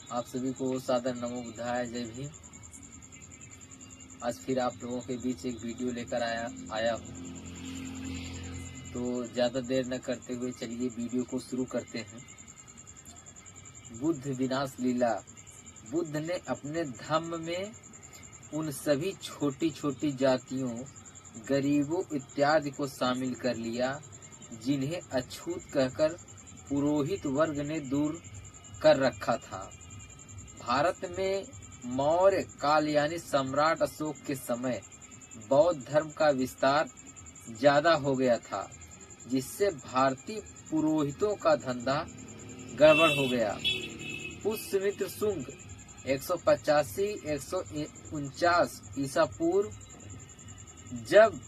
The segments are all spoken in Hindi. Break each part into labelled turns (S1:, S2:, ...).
S1: आप सभी को सादर नमो बुद्धाय, जय भीम। आज फिर आप लोगों के बीच एक वीडियो लेकर आया हूँ। तो ज़्यादा देर न करते हुए चलिए वीडियो को शुरू करते हैं। बुद्ध विनाश लीला। बुद्ध ने अपने धम्म में उन सभी छोटी छोटी जातियों, गरीबों इत्यादि को शामिल कर लिया जिन्हें अछूत कहकर पुरोहित वर्ग ने दूर कर रखा था। भारत में मौर्य काल यानी सम्राट अशोक के समय बौद्ध धर्म का विस्तार ज्यादा हो गया था, जिससे भारतीय पुरोहितों का धंधा गड़बड़ हो गया। पुष्यमित्र शुंग 185-149 ईसा पूर्व, जब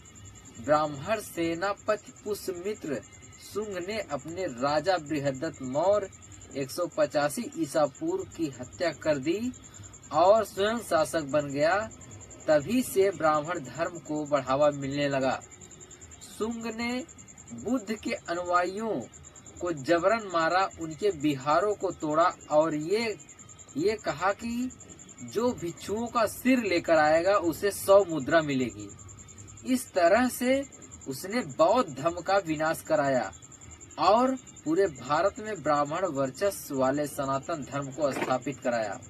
S1: ब्राह्मण सेनापति पुष्यमित्र शुंग ने अपने राजा बृहदत्त मौर्य 185 ईसा पूर्व की हत्या कर दी और स्वयं शासक बन गया, तभी से ब्राह्मण धर्म को बढ़ावा मिलने लगा। शुंग ने बुद्ध के अनुयायियों को जबरन मारा, उनके विहारों को तोड़ा और ये कहा कि जो भिक्षुओं का सिर लेकर आएगा उसे 100 मुद्रा मिलेगी। इस तरह से उसने बौद्ध धर्म का विनाश कराया और पूरे भारत में ब्राह्मण वर्चस्व वाले सनातन धर्म को स्थापित कराया।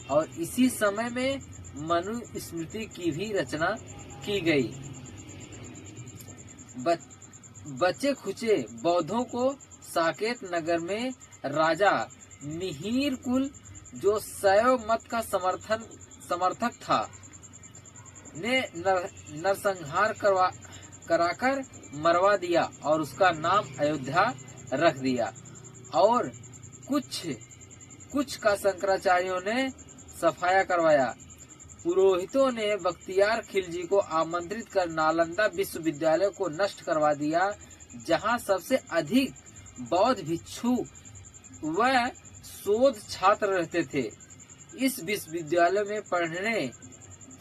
S1: और इसी समय में मनुस्मृति की भी रचना की गई। बचे खुचे बौद्धों को साकेत नगर में राजा मिहिर कुल, जो शैव मत का समर्थक था, ने नरसंहार कराकर मरवा दिया और उसका नाम अयोध्या रख दिया। और कुछ का शंकराचार्यों ने सफाया करवाया। पुरोहितों ने बख्तियार खिलजी को आमंत्रित कर नालंदा विश्वविद्यालय को नष्ट करवा दिया, जहां सबसे अधिक बौद्ध भिक्षु व शोध छात्र रहते थे। इस विश्वविद्यालय में पढ़ने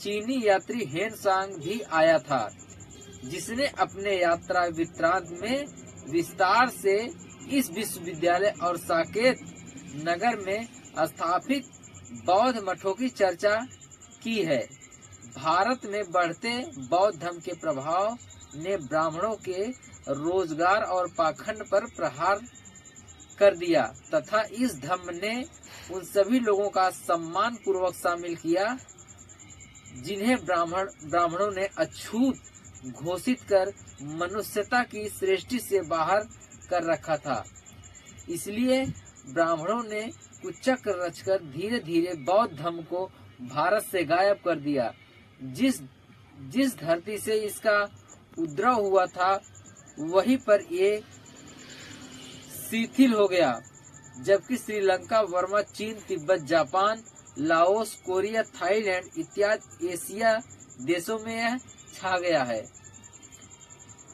S1: चीनी यात्री हेन सांग भी आया था, जिसने अपने यात्रा वृत्तांत में विस्तार से इस विश्वविद्यालय और साकेत नगर में स्थापित बौद्ध मठों की चर्चा की है। भारत में बढ़ते बौद्ध धर्म के प्रभाव ने ब्राह्मणों के रोजगार और पाखंड पर प्रहार कर दिया तथा इस धर्म ने उन सभी लोगों का सम्मान पूर्वक शामिल किया जिन्हें ब्राह्मणों ने अछूत घोषित कर मनुष्यता की सृष्टि से बाहर कर रखा था। इसलिए ब्राह्मणों ने कुचक्र रचकर धीरे धीरे बौद्ध धर्म को भारत से गायब कर दिया। जिस धरती से इसका उद्भव हुआ था वहीं पर ये शिथिल हो गया, जबकि श्रीलंका, वर्मा, चीन, Tibet, Japan, Laos, Korea, Thailand इत्यादि एशिया देशों में यह छा गया है।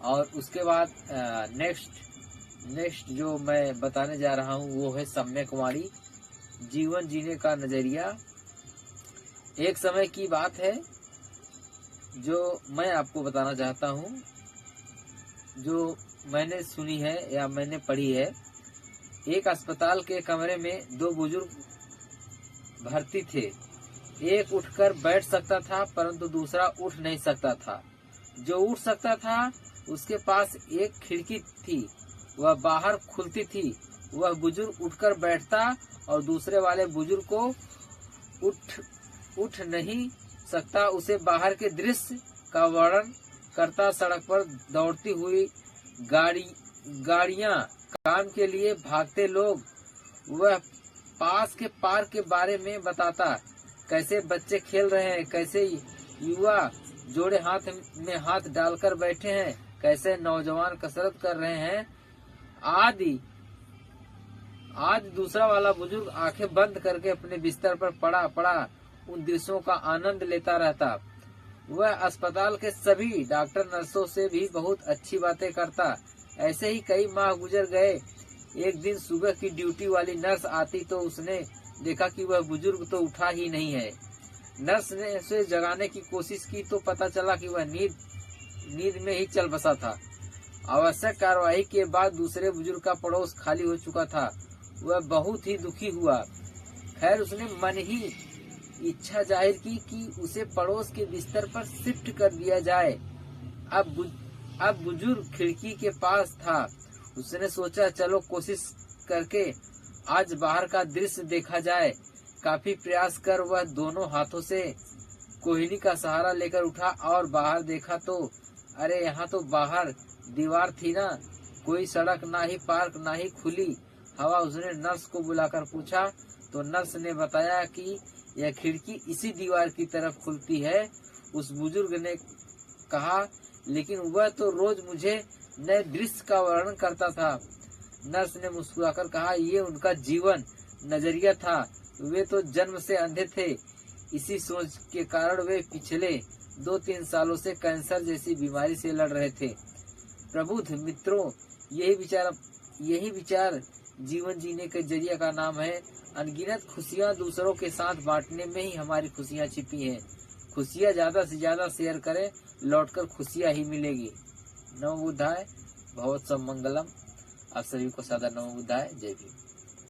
S1: और उसके बाद नेक्स्ट जो मैं बताने जा रहा हूँ वो है सम्यकवाणी, जीवन जीने का नजरिया। एक समय की बात है जो मैं आपको बताना चाहता हूँ, जो मैंने सुनी है या मैंने पढ़ी है। एक अस्पताल के कमरे में 2 बुजुर्ग भर्ती थे। एक उठकर बैठ सकता था परंतु दूसरा उठ नहीं सकता था। जो उठ सकता था उसके पास एक खिड़की थी, वह बाहर खुलती थी। वह बुजुर्ग उठकर बैठता और दूसरे वाले बुजुर्ग को उठ नहीं सकता उसे बाहर के दृश्य का वर्णन करता। सड़क पर दौड़ती हुई गाड़ियां, काम के लिए भागते लोग, वह पास के पार्क के बारे में बताता। कैसे बच्चे खेल रहे हैं, कैसे युवा जोड़े हाथ में हाथ डालकर बैठे हैं, कैसे नौजवान कसरत कर रहे हैं आदि। दूसरा वाला बुजुर्ग आंखें बंद करके अपने बिस्तर पर पड़ा उन दृश्यों का आनंद लेता रहता। वह अस्पताल के सभी डॉक्टर नर्सों से भी बहुत अच्छी बातें करता। ऐसे ही कई माह गुजर गए। एक दिन सुबह की ड्यूटी वाली नर्स आती तो उसने देखा कि वह बुजुर्ग तो उठा ही नहीं है। नर्स ने उसे जगाने की कोशिश की तो पता चला कि वह नींद में ही चल बसा था। आवश्यक कार्यवाही के बाद दूसरे बुजुर्ग का पड़ोस खाली हो चुका था। वह बहुत ही दुखी हुआ। खैर उसने मन ही इच्छा जाहिर की कि उसे पड़ोस के बिस्तर पर शिफ्ट कर दिया जाए। अब बुजुर्ग खिड़की के पास था। उसने सोचा चलो कोशिश करके आज बाहर का दृश्य देखा जाए। काफी प्रयास कर वह दोनों हाथों से कोहिनी का सहारा लेकर उठा और बाहर देखा तो अरे यहाँ तो बाहर दीवार थी ना, कोई सड़क ना ही पार्क ना ही खुली हवा। उसने नर्स को बुलाकर पूछा तो नर्स ने बताया कि यह खिड़की इसी दीवार की तरफ खुलती है। उस बुजुर्ग ने कहा लेकिन वह तो रोज मुझे नए दृश्य का वर्णन करता था। नर्स ने मुस्कुराकर कहा ये उनका जीवन नजरिया था, वे तो जन्म से अंधे थे। इसी सोच के कारण वे पिछले 2-3 सालों से कैंसर जैसी बीमारी से लड़ रहे थे। प्रबुद्ध मित्रों, यही विचार जीवन जीने के जरिया का नाम है। अनगिनत खुशियाँ दूसरों के साथ बांटने में ही हमारी खुशियाँ छिपी हैं। खुशियाँ ज्यादा से ज्यादा शेयर करें, लौटकर खुशियाँ ही मिलेगी। नमो बुद्धाय, भवत सब मंगलम। आप सभी को सदा नमो बुद्धाय, जय भीम।